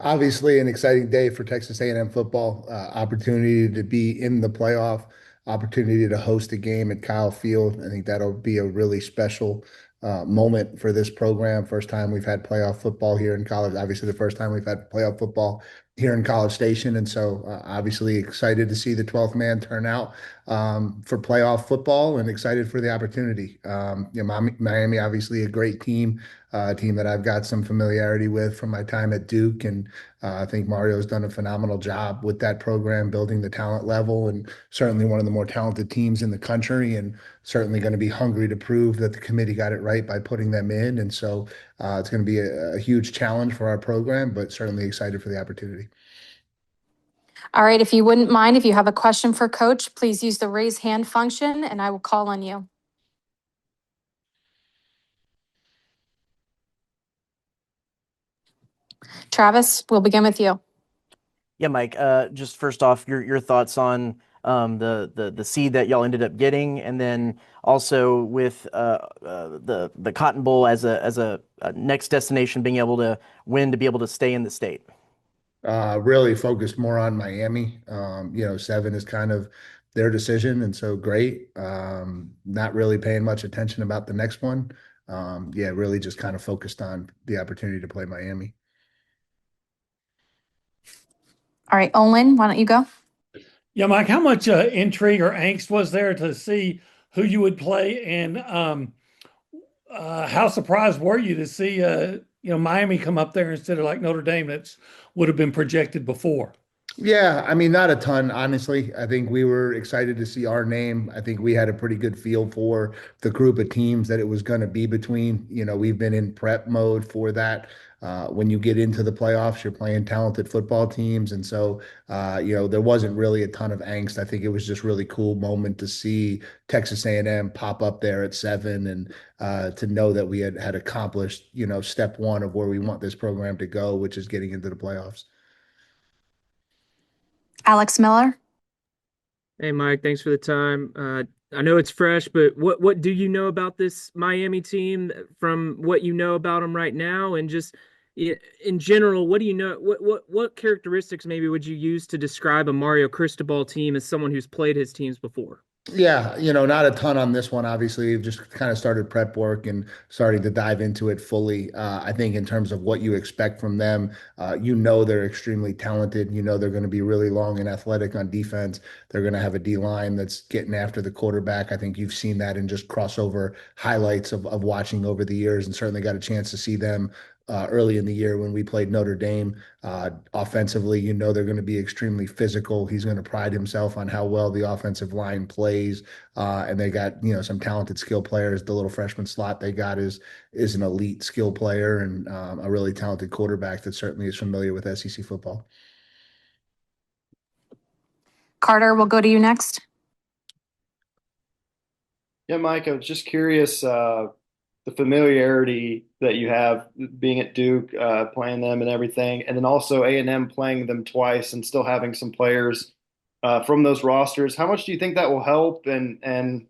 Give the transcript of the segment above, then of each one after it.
Obviously, an exciting day for Texas A&M football. Opportunity to be in the playoff, opportunity to host a game at Kyle Field. I think that'll be a really special moment for this program. First time we've had playoff football here in college. Obviously, the first time we've had playoff football here in College Station, and so obviously excited to see the 12th man turn out for playoff football, and excited for the opportunity. Miami, obviously a great team. A team that I've got some familiarity with from my time at Duke. And I think Mario's done a phenomenal job with that program, building the talent level, and certainly one of the more talented teams in the country, and certainly going to be hungry to prove that the committee got it right by putting them in. And so it's going to be a huge challenge for our program, but certainly excited for the opportunity. All right, if you wouldn't mind, if you have a question for Coach, please use the raise hand function and I will call on you. Travis, we'll begin with you. Yeah, Mike. Just first off, your thoughts on the seed that y'all ended up getting, and then also with the Cotton Bowl as a next destination, being able to win to be able to stay in the state. Really focused more on Miami. 7 is kind of their decision, and so great. Not really paying much attention about the next one. Yeah, really just kind of focused on the opportunity to play Miami. All right, Olin, why don't you go? Yeah, Mike, how much intrigue or angst was there to see who you would play, and how surprised were you to see Miami come up there instead of like Notre Dame that's would have been projected before? Yeah, I mean, not a ton, honestly. I think we were excited to see our name. I think we had a pretty good feel for the group of teams that it was going to be between. We've been in prep mode for that. When you get into the playoffs, you're playing talented football teams. And so, there wasn't really a ton of angst. I think it was just really cool moment to see Texas A&M pop up there at 7, and to know that we had accomplished, step one of where we want this program to go, which is getting into the playoffs. Alex Miller. Hey, Mike, thanks for the time. I know it's fresh, but what do you know about this Miami team from what you know about them right now, and just in general, what do you know? What characteristics maybe would you use to describe a Mario Cristobal team as someone who's played his teams before? Yeah, not a ton on this one, obviously. Just kind of started prep work and starting to dive into it fully. I think in terms of what you expect from them, they're extremely talented. They're going to be really long and athletic on defense. They're going to have a D line that's getting after the quarterback. I think you've seen that in just crossover highlights of watching over the years, and certainly got a chance to see them early in the year when we played Notre Dame. Offensively, they're going to be extremely physical. He's going to pride himself on how well the offensive line plays. And they got, some talented skill players. The little freshman slot they got is an elite skill player, and a really talented quarterback that certainly is familiar with SEC football. Carter, we'll go to you next. Yeah, Mike, I was just curious, the familiarity that you have being at Duke, playing them and everything, and then also A&M playing them twice and still having some players from those rosters. How much do you think that will help? And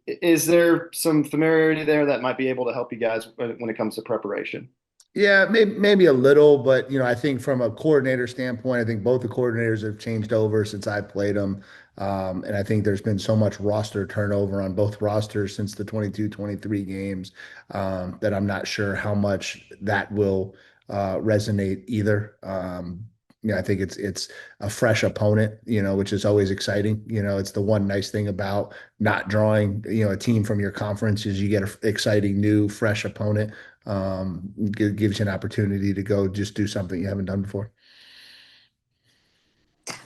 is there some familiarity there that might be able to help you guys when it comes to preparation? Yeah, maybe a little, but I think from a coordinator standpoint, I think both the coordinators have changed over since I played them. And I think there's been so much roster turnover on both rosters since the 22-23 games, that I'm not sure how much that will resonate either. I think it's a fresh opponent, which is always exciting. It's the one nice thing about not drawing, a team from your conference, is you get an exciting new fresh opponent. Gives you an opportunity to go just do something you haven't done before.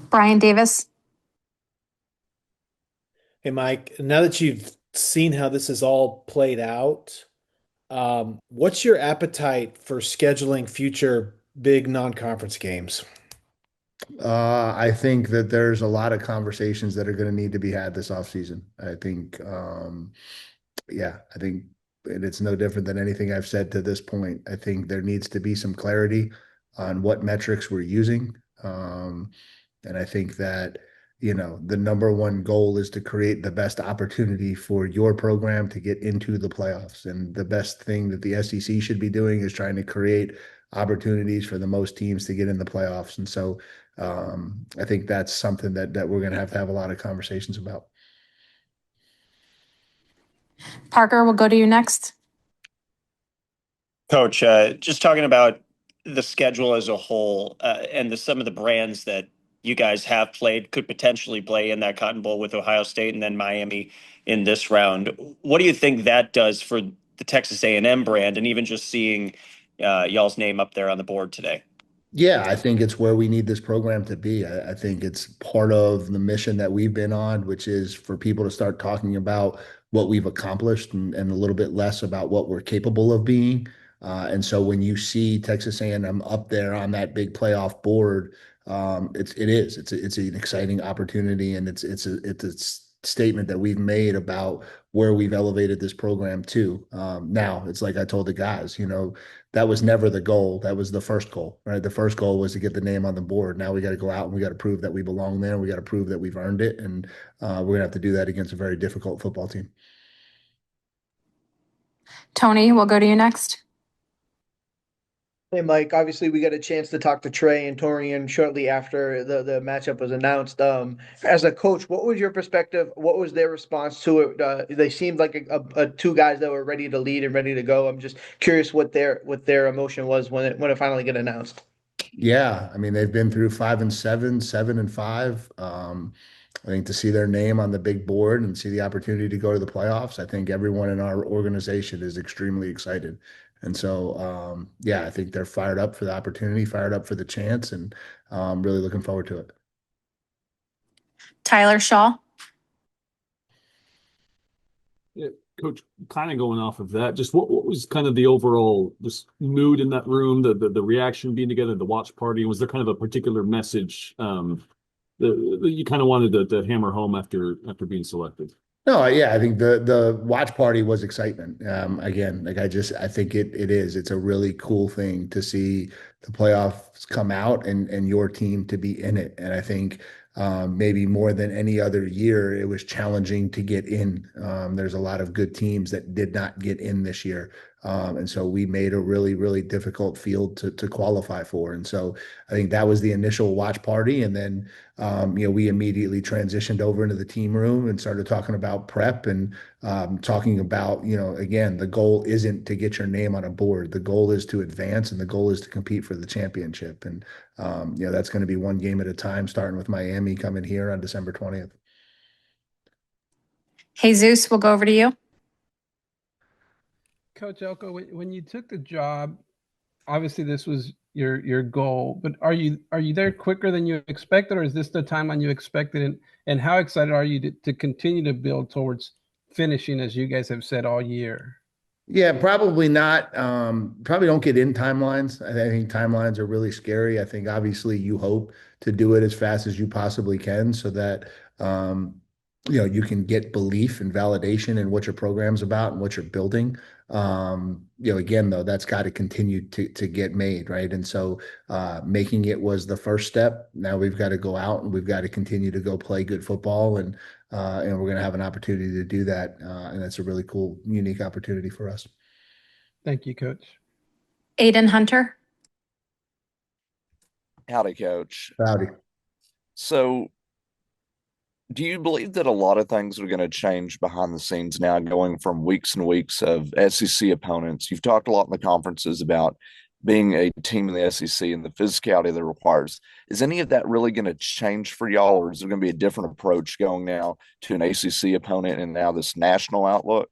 Brian Davis. Hey, Mike, now that you've seen how this is all played out, what's your appetite for scheduling future big non-conference games? I think that there's a lot of conversations that are going to need to be had this offseason. I think, I think, and it's no different than anything I've said to this point. I think there needs to be some clarity on what metrics we're using. And I think that, the number one goal is to create the best opportunity for your program to get into the playoffs. And the best thing that the SEC should be doing is trying to create opportunities for the most teams to get in the playoffs. And so I think that's something that we're going to have a lot of conversations about. Parker, we'll go to you next. Coach, just talking about the schedule as a whole, and some of the brands that you guys have played, could potentially play in that Cotton Bowl with Ohio State and then Miami in this round. What do you think that does for the Texas A&M brand, and even just seeing y'all's name up there on the board today? Yeah, I think it's where we need this program to be. I think it's part of the mission that we've been on, which is for people to start talking about what we've accomplished and a little bit less about what we're capable of being. And so when you see Texas A&M up there on that big playoff board, it's an exciting opportunity, and it's a statement that we've made about where we've elevated this program to. Now, it's like I told the guys, that was never the goal. That was the first goal, right? The first goal was to get the name on the board. Now we got to go out and we got to prove that we belong there. We got to prove that we've earned it. And we're going to have to do that against a very difficult football team. Tony, we'll go to you next. Hey, Mike, obviously we got a chance to talk to Trey and Torian shortly after the matchup was announced. As a coach, what was your perspective? What was their response to it? They seemed like a two guys that were ready to lead and ready to go. I'm just curious what their emotion was when it finally got announced. Yeah, I mean, they've been through 5-7, 7-5. I think to see their name on the big board and see the opportunity to go to the playoffs, I think everyone in our organization is extremely excited. And so, yeah, I think they're fired up for the opportunity, fired up for the chance, and really looking forward to it. Tyler Shaw. Yeah, Coach, kind of going off of that, just what was kind of the overall just mood in that room, the reaction being together, the watch party? Was there kind of a particular message that you kind of wanted to hammer home after being selected? No, yeah, I think the watch party was excitement. Again, like I think it's a really cool thing to see the playoffs come out and your team to be in it. And I think maybe more than any other year, it was challenging to get in. There's a lot of good teams that did not get in this year. And so we made a really, really difficult field to qualify for. And so I think that was the initial watch party. And then, we immediately transitioned over into the team room and started talking about prep and talking about, again, the goal isn't to get your name on a board. The goal is to advance, and the goal is to compete for the championship. And, that's going to be one game at a time, starting with Miami coming here on December 20th. Jesus, we'll go over to you. Coach Elko, when you took the job, obviously this was your goal, but are you there quicker than you expected, or is this the timeline you expected? And how excited are you to continue to build towards finishing, as you guys have said all year? Yeah, probably not. Probably don't get in timelines. I think timelines are really scary. I think obviously you hope to do it as fast as you possibly can so that you can get belief and validation in what your program's about and what you're building. Again, though, that's got to continue to get made, right? And so making it was the first step. Now we've got to go out and we've got to continue to go play good football, and we're going to have an opportunity to do that. And that's a really cool, unique opportunity for us. Thank you, Coach. Aiden Hunter. Howdy, Coach. Howdy. So, do you believe that a lot of things are going to change behind the scenes now, going from weeks and weeks of SEC opponents? You've talked a lot in the conferences about being a team in the SEC and the physicality that it requires. Is any of that really going to change for y'all, or is there going to be a different approach going now to an ACC opponent and now this national outlook?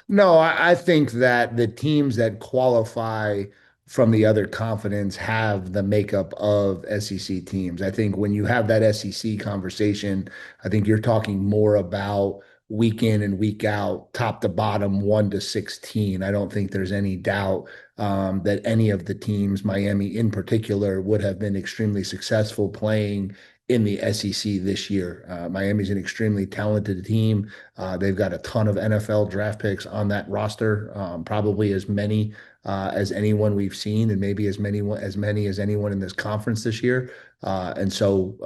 No, I think that the teams that qualify from the other conference have the makeup of SEC teams. I think when you have that SEC conversation, I think you're talking more about week in and week out, top to bottom, 1-16. I don't think there's any doubt that any of the teams, Miami in particular, would have been extremely successful playing in the SEC this year. Miami's an extremely talented team. They've got a ton of NFL draft picks on that roster, probably as many as anyone we've seen, and maybe as many as anyone in this conference this year. And so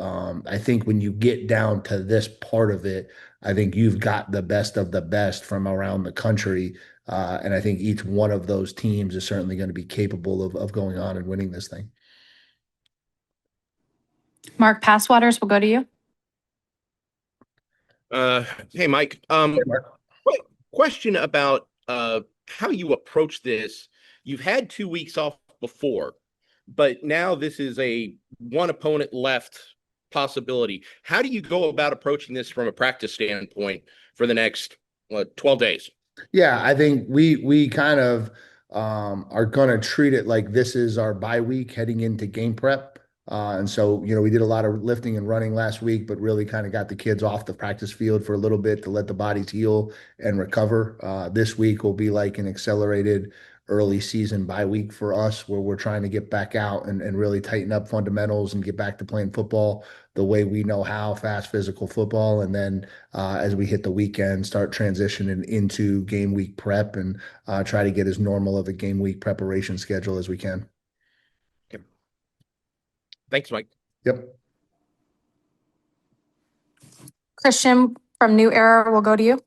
I think when you get down to this part of it, I think you've got the best of the best from around the country. And I think each one of those teams is certainly going to be capable of going on and winning this thing. Mark Passwaters, we'll go to you. Hey, Mike. Question about how you approach this. You've had 2 weeks off before, but now this is a one opponent left possibility. How do you go about approaching this from a practice standpoint for the next 12 days? Yeah, I think we kind of are going to treat it like this is our bye week heading into game prep. And so, we did a lot of lifting and running last week, but really kind of got the kids off the practice field for a little bit to let the bodies heal and recover. This week will be like an accelerated early season bye week for us where we're trying to get back out and really tighten up fundamentals and get back to playing football the way we know how, fast physical football. And then as we hit the weekend, start transitioning into game week prep and try to get as normal of a game week preparation schedule as we can. Okay. Thanks, Mike. Yep. Christian from New Era, we'll go to you.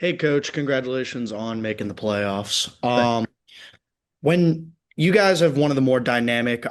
Hey, Coach, congratulations on making the playoffs. When you guys have one of the more dynamic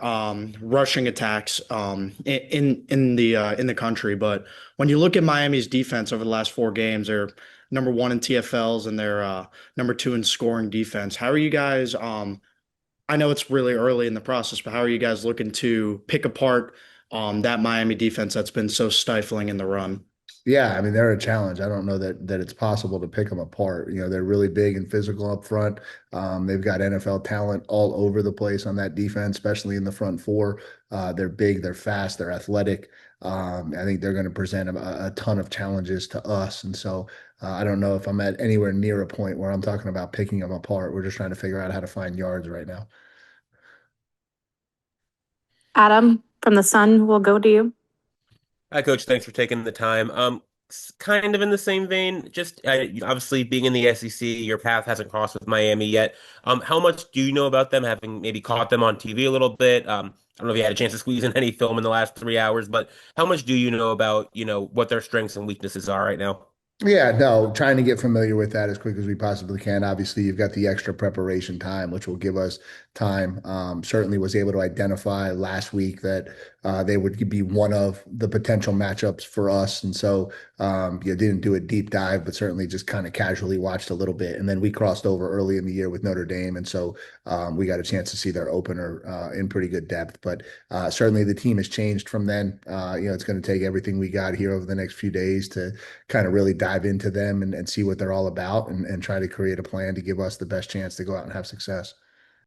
rushing attacks in the country, but when you look at Miami's defense over the last 4 games, they're number 1 in TFLs and they're number 2 in scoring defense. How are you guys? I know it's really early in the process, but how are you guys looking to pick apart that Miami defense that's been so stifling in the run? Yeah, I mean, they're a challenge. I don't know that it's possible to pick them apart. They're really big and physical up front. They've got NFL talent all over the place on that defense, especially in the front four. They're big, they're fast, they're athletic. I think they're going to present a ton of challenges to us. And so I don't know if I'm at anywhere near a point where I'm talking about picking them apart. We're just trying to figure out how to find yards right now. Adam from the Sun, we'll go to you. Hi, Coach. Thanks for taking the time. Kind of in the same vein, just obviously being in the SEC, your path hasn't crossed with Miami yet. How much do you know about them, having maybe caught them on TV a little bit? I don't know if you had a chance to squeeze in any film in the last 3 hours, but how much do you know about, what their strengths and weaknesses are right now? Yeah, no, trying to get familiar with that as quick as we possibly can. Obviously, you've got the extra preparation time, which will give us time. Certainly was able to identify last week that they would be one of the potential matchups for us. And so didn't do a deep dive, but certainly just kind of casually watched a little bit. And then we crossed over early in the year with Notre Dame. And so we got a chance to see their opener in pretty good depth. But certainly the team has changed from then. It's going to take everything we got here over the next few days to kind of really dive into them and see what they're all about and try to create a plan to give us the best chance to go out and have success.